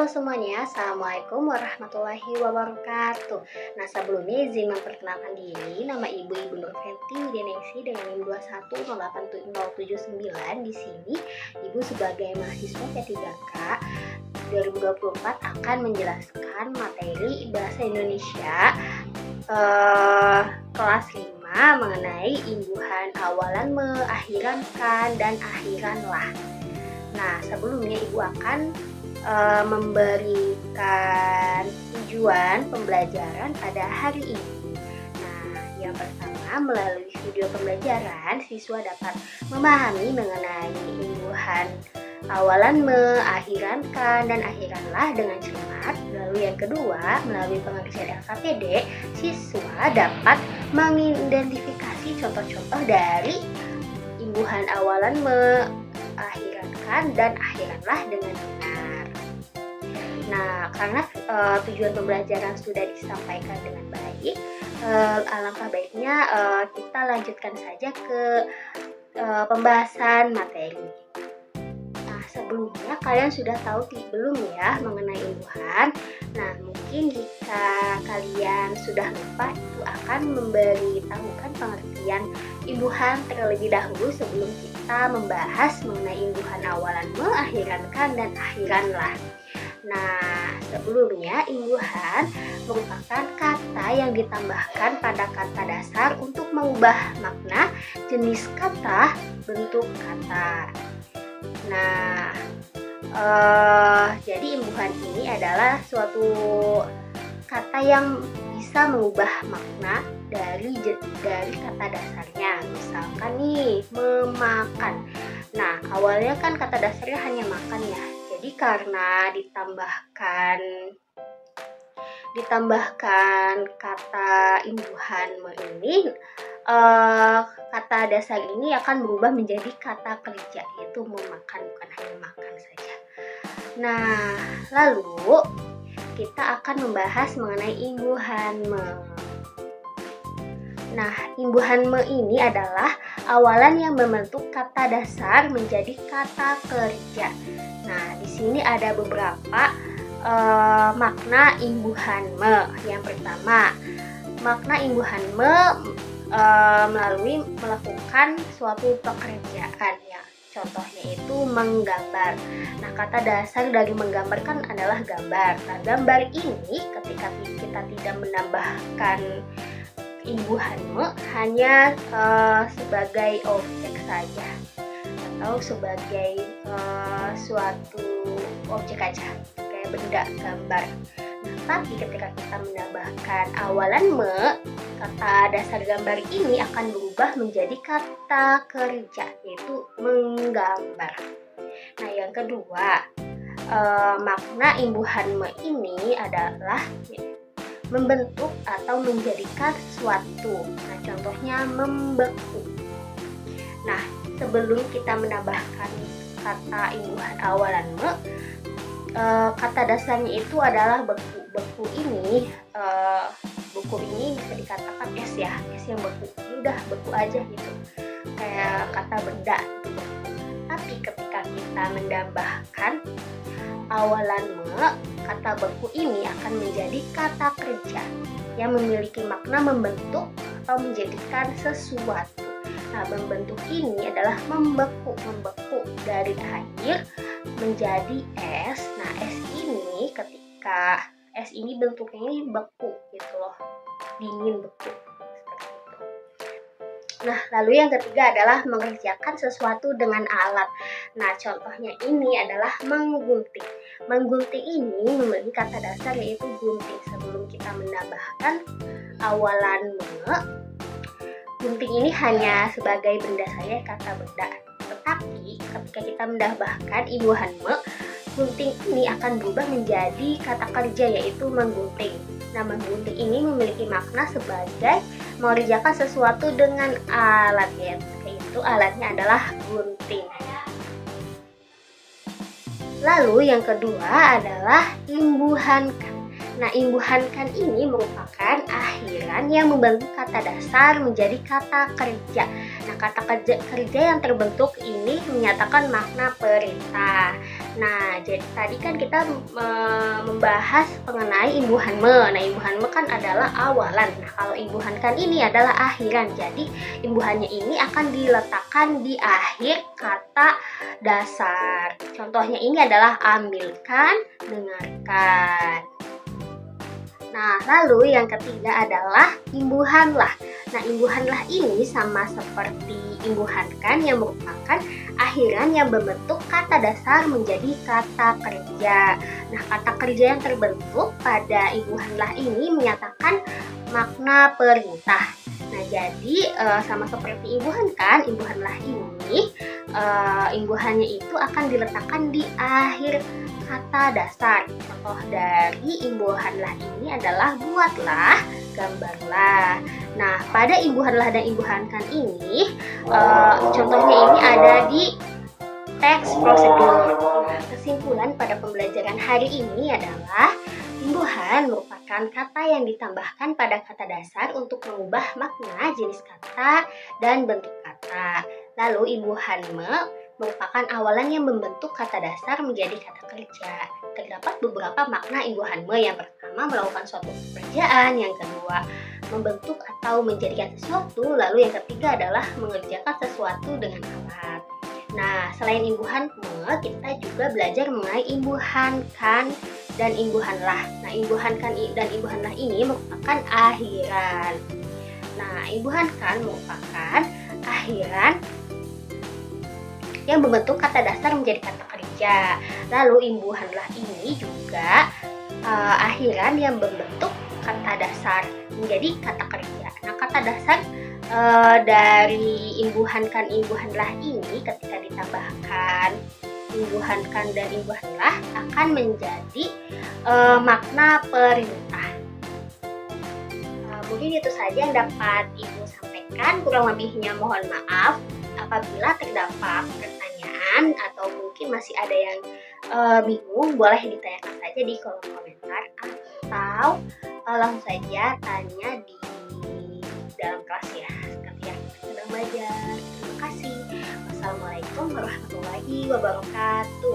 Halo semuanya, Assalamualaikum warahmatullahi wabarakatuh. Nah, sebelumnya izin memperkenalkan diri. Nama Ibu Nur Fenty Widianingsih dengan NIM 2108079. Di sini Ibu sebagai mahasiswa P3K 2024 akan menjelaskan materi Bahasa Indonesia kelas 5 mengenai imbuhan awalan me, akhiran kan, dan akhiran lah. Nah, sebelumnya Ibu akan memberikan tujuan pembelajaran pada hari ini. Nah, yang pertama, melalui video pembelajaran, siswa dapat memahami mengenai imbuhan awalan me, akhiran kan, dan akhiran lah dengan cermat. Lalu yang kedua, melalui pengertian LKPD, siswa dapat mengidentifikasi contoh-contoh dari imbuhan awalan me, akhiran kan, dan akhiran lah dengan benar. Nah, karena tujuan pembelajaran sudah disampaikan dengan baik, alangkah baiknya kita lanjutkan saja ke pembahasan materi. Nah, sebelumnya kalian sudah tahu belum ya mengenai imbuhan? Nah, mungkin jika kalian sudah lupa, itu akan memberitahukan pengertian imbuhan terlebih dahulu sebelum kita membahas mengenai imbuhan awalan me, akhiran kan, dan akhiran lah. Nah, sebelumnya imbuhan merupakan kata yang ditambahkan pada kata dasar untuk mengubah makna, jenis kata, bentuk kata. Nah, jadi imbuhan ini adalah suatu kata yang bisa mengubah makna dari kata dasarnya. Misalkan nih, memakan. Nah, awalnya kan kata dasarnya hanya makan ya. Jadi karena ditambahkan kata imbuhan me ini, kata dasar ini akan berubah menjadi kata kerja, yaitu memakan, bukan hanya makan saja. Nah, lalu kita akan membahas mengenai imbuhan me. Nah, imbuhan me ini adalah awalan yang membentuk kata dasar menjadi kata kerja. Nah, di sini ada beberapa makna imbuhan me. Yang pertama, makna imbuhan me melalui melakukan suatu pekerjaan ya. Contohnya itu menggambar. Nah, kata dasar dari menggambarkan adalah gambar. Nah, gambar ini ketika kita tidak menambahkan imbuhan me, hanya sebagai objek saja atau sebagai suatu objek aja kayak benda gambar. Nah, tapi ketika kita menambahkan awalan me, kata dasar gambar ini akan berubah menjadi kata kerja, yaitu menggambar. Nah, yang kedua, makna imbuhan me ini adalah membentuk atau menjadikan sesuatu. Nah, contohnya membeku. Nah, sebelum kita menambahkan kata imbuhan awalan me, kata dasarnya itu adalah beku. Beku ini bisa dikatakan es ya, es yang beku. Ini udah beku aja gitu. Kayak kata benda itu beku. Tapi ketika kita menambahkan awalan me, kata beku ini akan menjadi kata kerja yang memiliki makna membentuk atau menjadikan sesuatu. Nah, membentuk ini adalah membeku dari air menjadi es. Nah, es ini ketika es ini bentuknya ini beku gitu loh, dingin beku. Nah, lalu yang ketiga adalah mengerjakan sesuatu dengan alat. Nah, contohnya ini adalah menggunting. Menggunting ini memiliki kata dasar yaitu gunting. Sebelum kita menambahkan awalan me, gunting ini hanya sebagai benda saja, kata benda. Tetapi ketika kita menambahkan imbuhan me, gunting ini akan berubah menjadi kata kerja yaitu menggunting. Nah, menggunting ini memiliki makna sebagai mengerjakan sesuatu dengan alat, yaitu alatnya adalah gunting. Lalu yang kedua adalah imbuhan kan. Nah, imbuhan kan ini merupakan akhiran yang membentuk kata dasar menjadi kata kerja. Nah, kata kerja yang terbentuk ini menyatakan makna perintah. Nah, jadi tadi kan kita membahas mengenai imbuhan me. Nah, imbuhan me kan adalah awalan. Nah, kalau imbuhan kan ini adalah akhiran. Jadi, imbuhannya ini akan diletakkan di akhir kata dasar. Contohnya ini adalah ambilkan, dengarkan. Nah, lalu yang ketiga adalah imbuhanlah. Nah, imbuhanlah ini sama seperti imbuhankan yang merupakan akhiran yang membentuk kata dasar menjadi kata kerja. Nah, kata kerja yang terbentuk pada imbuhanlah ini menyatakan makna perintah. Nah, jadi sama seperti imbuhankan, imbuhanlah ini imbuhannya itu akan diletakkan di akhir kata dasar. Contoh dari imbuhanlah ini adalah buatlah, gambarlah. Nah, pada imbuhanlah dan imbuhankan ini, contohnya ini ada di teks prosedur. Kesimpulan pada pembelajaran hari ini adalah imbuhan merupakan kata yang ditambahkan pada kata dasar untuk mengubah makna jenis kata dan bentuk kata. Lalu imbuhan merupakan awalan yang membentuk kata dasar menjadi kata kerja. Terdapat beberapa makna imbuhan me. Yang pertama, melakukan suatu pekerjaan. Yang kedua, membentuk atau menjadikan sesuatu. Lalu yang ketiga adalah mengerjakan sesuatu dengan alat. Nah, selain imbuhan me, kita juga belajar mengenai imbuhan kan dan imbuhanlah. Nah, imbuhan kan dan imbuhanlah ini merupakan akhiran. Nah, imbuhan kan merupakan akhiran yang membentuk kata dasar menjadi kata kerja. Lalu imbuhanlah ini juga akhiran yang membentuk kata dasar menjadi kata kerja. Nah, kata dasar dari imbuhankan imbuhanlah ini ketika ditambahkan imbuhankan dan imbuhanlah akan menjadi makna perintah. Mungkin itu saja yang dapat Ibu sampaikan. Kurang lebihnya mohon maaf. Apabila terdapat pertanyaan atau mungkin masih ada yang bingung, boleh ditanyakan saja di kolom komentar atau langsung saja tanya di dalam kelas ya, seperti yang kita sedang belajar. Terima kasih. Wassalamualaikum warahmatullahi wabarakatuh.